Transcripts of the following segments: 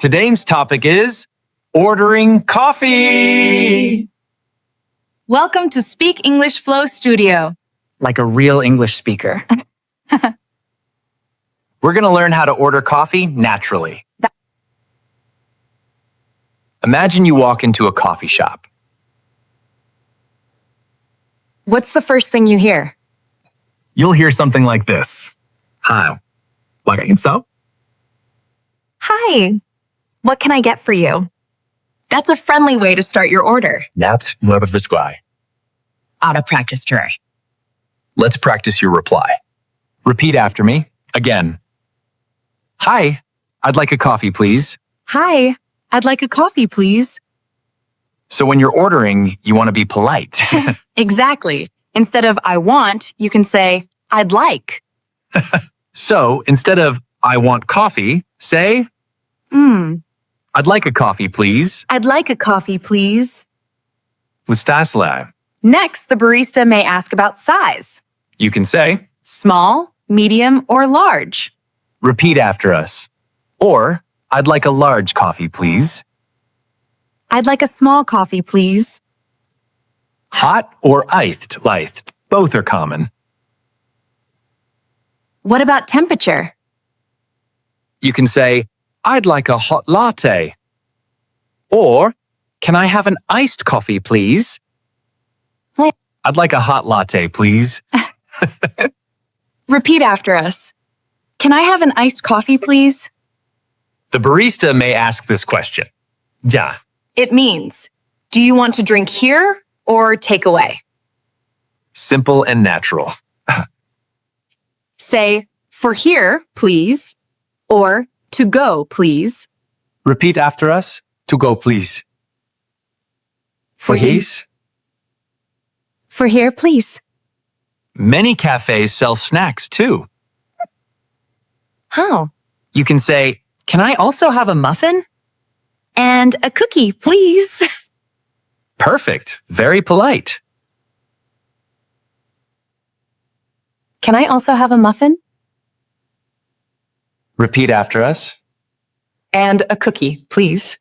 Today's topic is ordering coffee. Welcome to Speak English Flow Studio. Like a real English speaker. We're going to learn how to order coffee naturally. Imagine you walk into a coffee shop. What's the first thing you hear? You'll hear something like this. Hi. Hi. What can I get for you? That's a friendly way to start your order. Out of practice today. Let's practice your reply. Repeat after me. Again. Hi. I'd like a coffee, please. Hi. I'd like a coffee, please. So when you're ordering, you want to be polite. Exactly. Instead of I want, you can say I'd like. So instead of I want coffee, say I'd like a coffee, please. I'd like a coffee, please. Stasla. Next, the barista may ask about size. You can say, Small, medium, or large. repeat after us. Or, I'd like a large coffee, please. I'd like a small coffee, please. Hot or iced. Both are common. What about temperature? You can say, I'd like a hot latte. Or, can I have an iced coffee, please? I'd like a hot latte, please. Repeat after us. Can I have an iced coffee, please? The barista may ask this question. Ja. It means, do you want to drink here or take away? Simple and natural. Say, for here, please, or to go, please. Repeat after us. To go, please. For his. For here, please. Many cafes sell snacks too. How? You can say, can I also have a muffin? And a cookie, please. Perfect. Very polite. Can I also have a muffin? Repeat after us. And a cookie, please.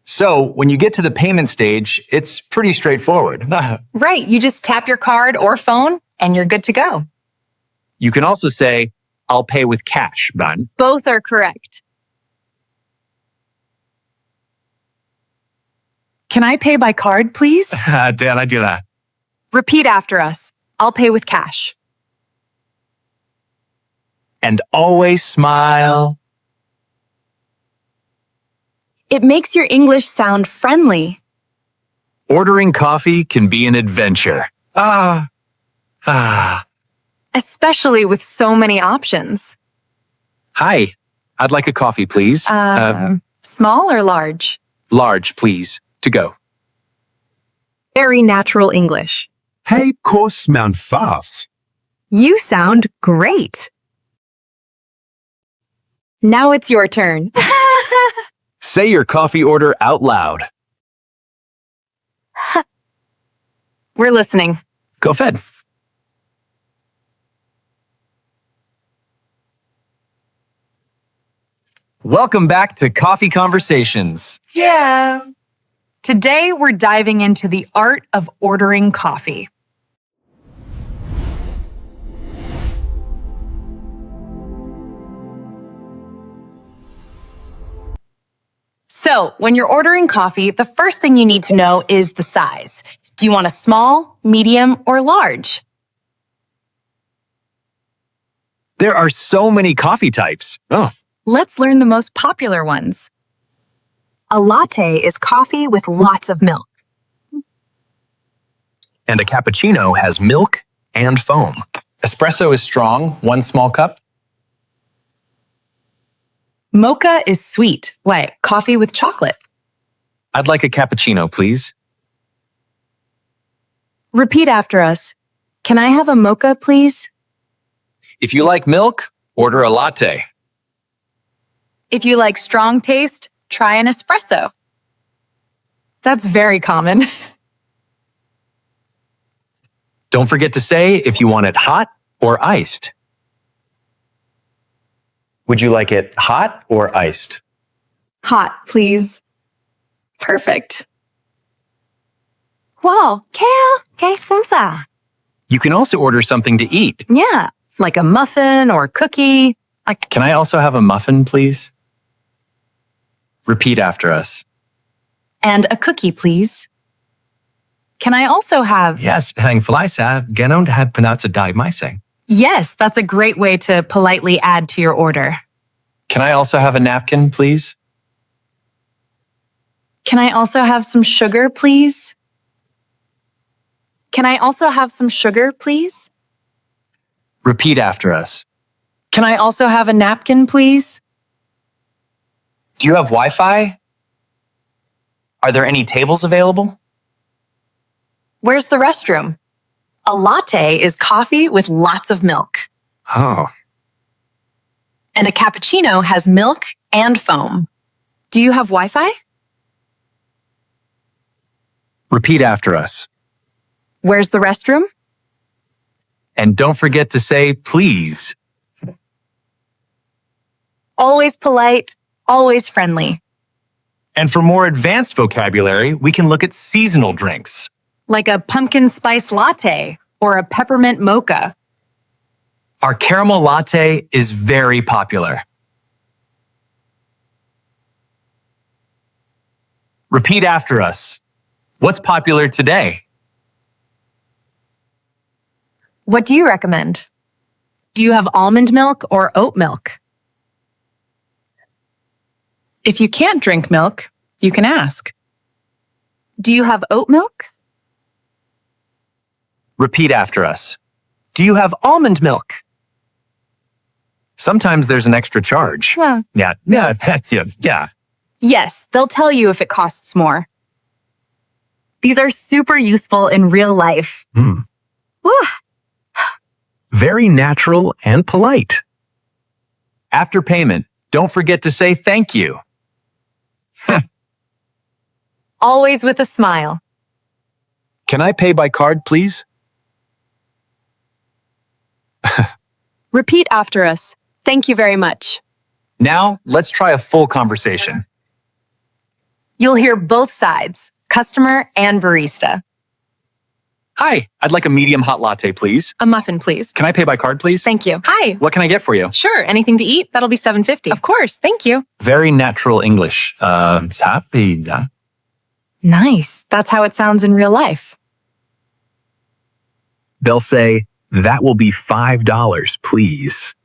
So, when you get to the payment stage, it's pretty straightforward. Right, you just tap your card or phone and you're good to go. You can also say, I'll pay with cash, man. Both are correct. Can I pay by card, please? Dan, I do that. Repeat after us. I'll pay with cash. And always smile. It makes your English sound friendly. Ordering coffee can be an adventure. Especially with so many options. Hi, I'd like a coffee, please. Small or large? Large, please. To go. Very natural English. Hey, course Mount Fast. You sound great. Now it's your turn. Say your coffee order out loud. We're listening. Go fed. Welcome back to Coffee Conversations. Yeah. Today, we're diving into the art of ordering coffee. So, when you're ordering coffee, the first thing you need to know is the size. Do you want a small, medium, or large? There are so many coffee types. Let's learn the most popular ones. A latte is coffee with lots of milk. And a cappuccino has milk and foam. Espresso is strong, 1 small cup. Mocha is sweet. Wait, coffee with chocolate. I'd like a cappuccino, please. Repeat after us. Can I have a mocha, please? If you like milk, order a latte. If you like strong taste, try an espresso. That's very common. Don't forget to say if you want it hot or iced. Would you like it hot or iced? Hot, please. Perfect. Wow, kaya funsa. You can also order something to eat. Yeah, like a muffin or cookie. Can I also have a muffin, please? Repeat after us. And a cookie, please. Can I also have... Yes, hang flysa, ganon have panatsa dai maiseng. Yes, that's a great way to politely add to your order. Can I also have a napkin, please? Can I also have some sugar, please? Can I also have some sugar, please? Repeat after us. Can I also have a napkin, please? Do you have Wi-Fi? Are there any tables available? Where's the restroom? A latte is coffee with lots of milk. Oh. And a cappuccino has milk and foam. Do you have Wi-Fi? Repeat after us. Where's the restroom? And don't forget to say please. Always polite, always friendly. And for more advanced vocabulary, we can look at seasonal drinks. Like a pumpkin spice latte or a peppermint mocha. Our caramel latte is very popular. Repeat after us. What's popular today? What do you recommend? Do you have almond milk or oat milk? If you can't drink milk, you can ask. Do you have oat milk? Repeat after us. Do you have almond milk? Sometimes there's an extra charge. Yeah. Yeah. Yes, they'll tell you if it costs more. These are super useful in real life. Very natural and polite. After payment, don't forget to say thank you. Always with a smile. Can I pay by card, please? Repeat after us. Thank you very much. Now, let's try a full conversation. You'll hear both sides, customer and barista. Hi, I'd like a medium hot latte, please. A muffin, please. Can I pay by card, please? Thank you. Hi. What can I get for you? Sure, anything to eat? That'll be $7.50. Of course, thank you. Very natural English. Happy. Nice. That's how it sounds in real life. They'll say, that will be $5, please.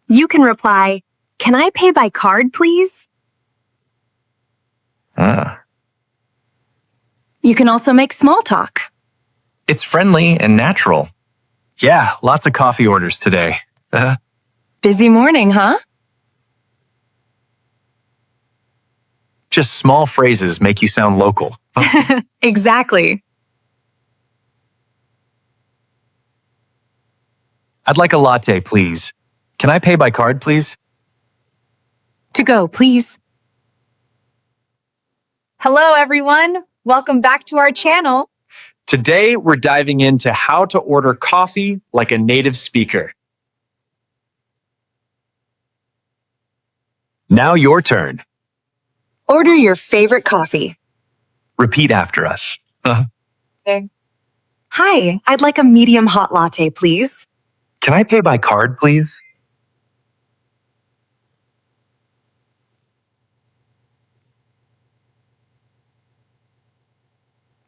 You can reply, can I pay by card, please? You can also make small talk. It's friendly and natural. Yeah, lots of coffee orders today. Busy morning, huh? Just small phrases make you sound local. Exactly. I'd like a latte, please. Can I pay by card, please? To go, please. Hello, everyone. Welcome back to our channel. Today, we're diving into how to order coffee like a native speaker. Now your turn. Order your favorite coffee. Repeat after us. Okay. Hi, I'd like a medium hot latte, please. Can I pay by card, please?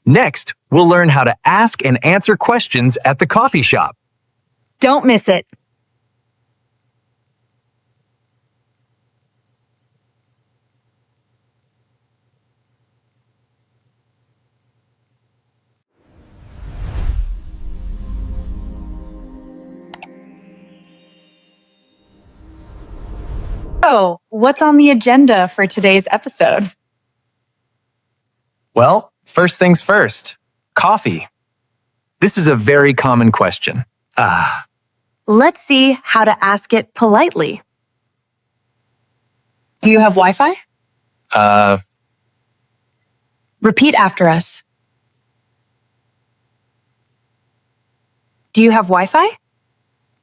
Next, we'll learn how to ask and answer questions at the coffee shop. Don't miss it. So, what's on the agenda for today's episode? Well, first things first, coffee. This is a very common question. Let's see how to ask it politely. Do you have Wi-Fi? Repeat after us. Do you have Wi-Fi?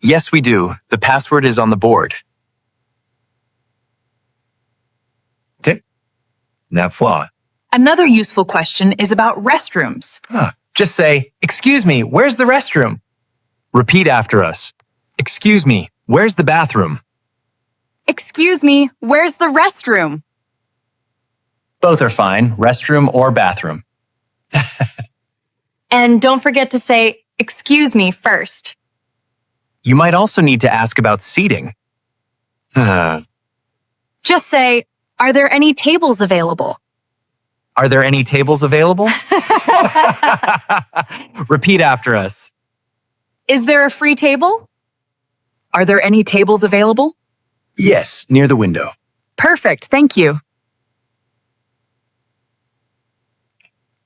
Yes, we do. The password is on the board. La fois. Another useful question is about restrooms. Just say, excuse me, where's the restroom? Repeat after us. Excuse me, where's the bathroom? Excuse me, where's the restroom? Both are fine, restroom or bathroom. And don't forget to say, excuse me first. You might also need to ask about seating. Just say, are there any tables available? Are there any tables available? Repeat after us. Is there a free table? Are there any tables available? Yes, near the window. Perfect, thank you.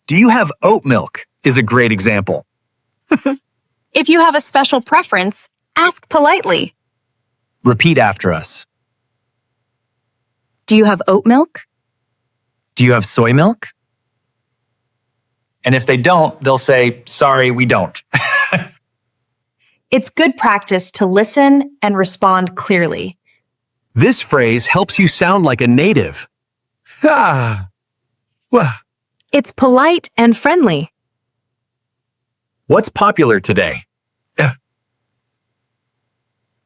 Do you have oat milk? Is a great example. If you have a special preference, ask politely. Repeat after us. Do you have oat milk? Do you have soy milk? And if they don't, they'll say, sorry, we don't. It's good practice to listen and respond clearly. This phrase helps you sound like a native. It's polite and friendly. What's popular today?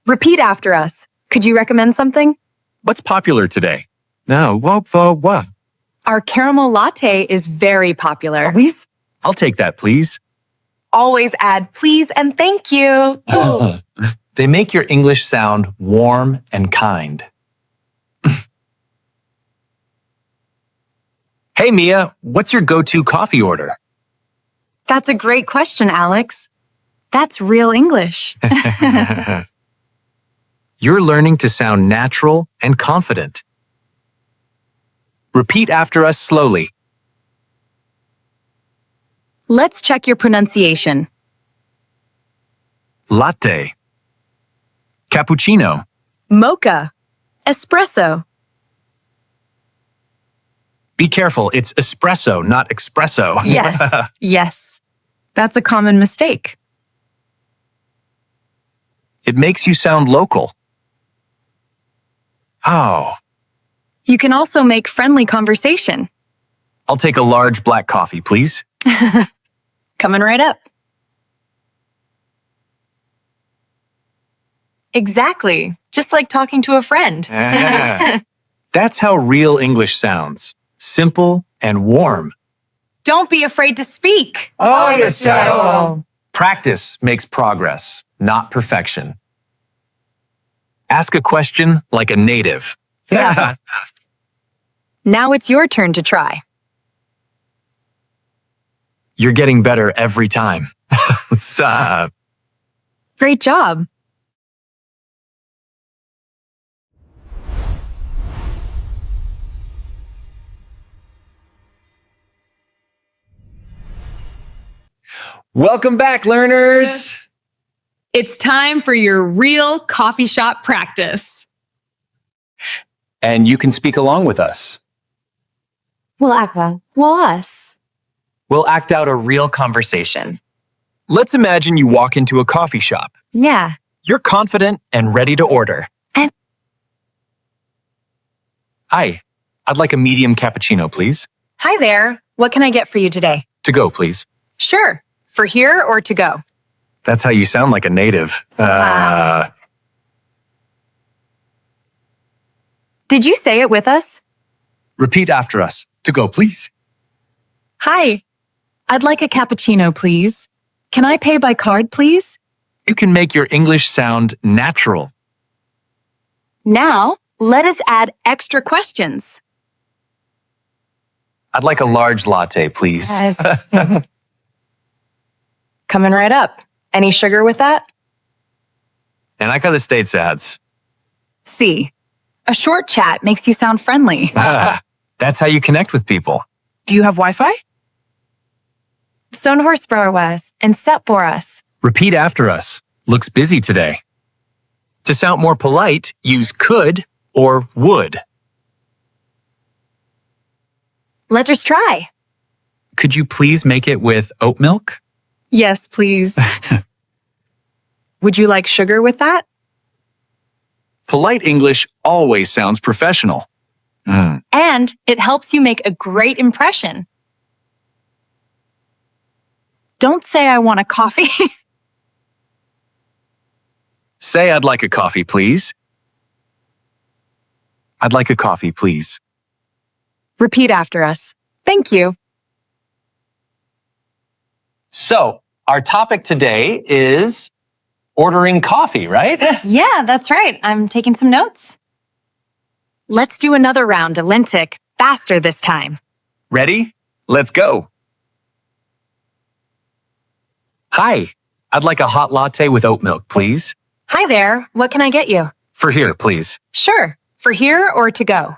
Repeat after us. Could you recommend something? What's popular today? No, what? Our caramel latte is very popular. Please? I'll take that, please. Always add please and thank you. They make your English sound warm and kind. Hey, Mia, what's your go-to coffee order? That's a great question, Alex. That's real English. You're learning to sound natural and confident. Repeat after us slowly. Let's check your pronunciation. Latte. Cappuccino. Mocha. Espresso. Be careful, it's espresso, not espresso. Yes, yes. That's a common mistake. It makes you sound local. Oh, You can also make friendly conversation. I'll take a large black coffee, please. Coming right up. Exactly. Just like talking to a friend. That's how real English sounds. Simple and warm. Don't be afraid to speak. Oh, yes, Practice makes progress, not perfection. Ask a question like a native. Now it's your turn to try. You're getting better every time. Great job. Welcome back, learners. It's time for your real coffee shop practice. And you can speak along with us. We'll We'll act out a real conversation. Let's imagine you walk into a coffee shop. Yeah. You're confident and ready to order. And- Hi, I'd like a medium cappuccino, please. Hi there. What can I get for you today? To go, please. Sure. For here or to go? That's how you sound like a native. Did you say it with us? Repeat after us. To go, please. Hi. I'd like a cappuccino, please. Can I pay by card, please? You can make your English sound natural. Now, let us add extra questions. I'd like a large latte, please. Coming right up. Any sugar with that? And I got the States ads. C. A short chat makes you sound friendly. That's how you connect with people. Do you have Wi-Fi? Son was and set for us. Repeat after us. Looks busy today. To sound more polite, use could or would. Let us try. Could you please make it with oat milk? Yes, please. Would you like sugar with that? Polite English always sounds professional. And it helps you make a great impression. Don't say I want a coffee. Say I'd like a coffee, please. I'd like a coffee, please. Repeat after us. Thank you. So, our topic today is ordering coffee, right? Yeah, that's right. I'm taking some notes. Let's do another round, Alintic. Faster this time. Ready? Let's go. Hi, I'd like a hot latte with oat milk, please. Hi there. What can I get you? For here, please. Sure. For here or to go?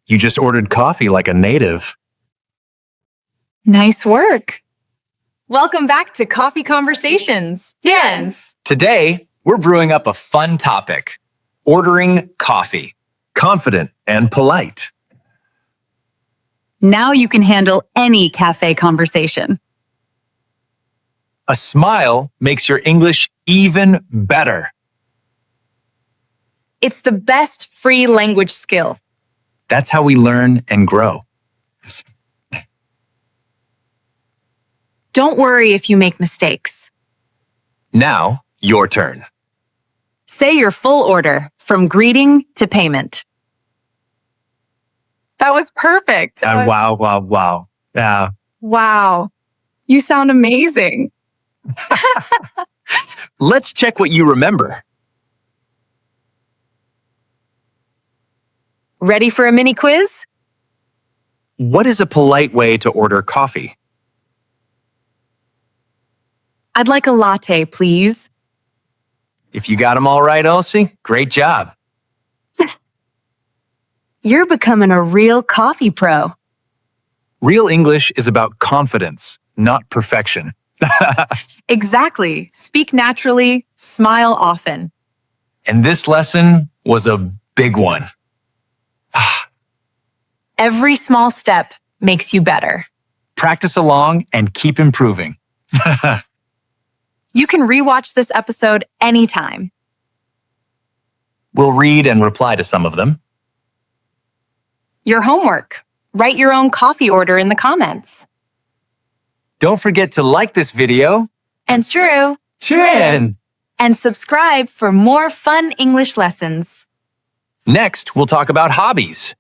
You just ordered coffee like a native. Nice work. Welcome back to Coffee Conversations. Dance. Today, we're brewing up a fun topic. Ordering coffee. Confident and polite. Now you can handle any cafe conversation. A smile makes your English even better. It's the best free language skill. That's how we learn and grow. Don't worry if you make mistakes. Now, your turn. Say your full order, from greeting to payment. That was perfect. Wow. Yeah. Wow. You sound amazing. Let's check what you remember. Ready for a mini quiz? What is a polite way to order coffee? I'd like a latte, please. If you got them all right, Elsie, great job. You're becoming a real coffee pro. Real English is about confidence, not perfection. Exactly. Speak naturally, smile often. And this lesson was a big one. Every small step makes you better. Practice along and keep improving. You can rewatch this episode anytime. We'll read and reply to some of them. Your homework. Write your own coffee order in the comments. Don't forget to like this video. And true. Chin! And subscribe for more fun English lessons. Next, we'll talk about hobbies.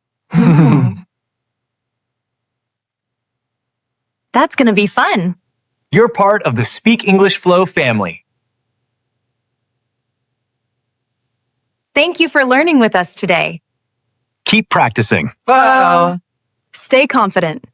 That's going to be fun. You're part of the Speak English Flow family. Thank you for learning with us today. Keep practicing. Stay confident.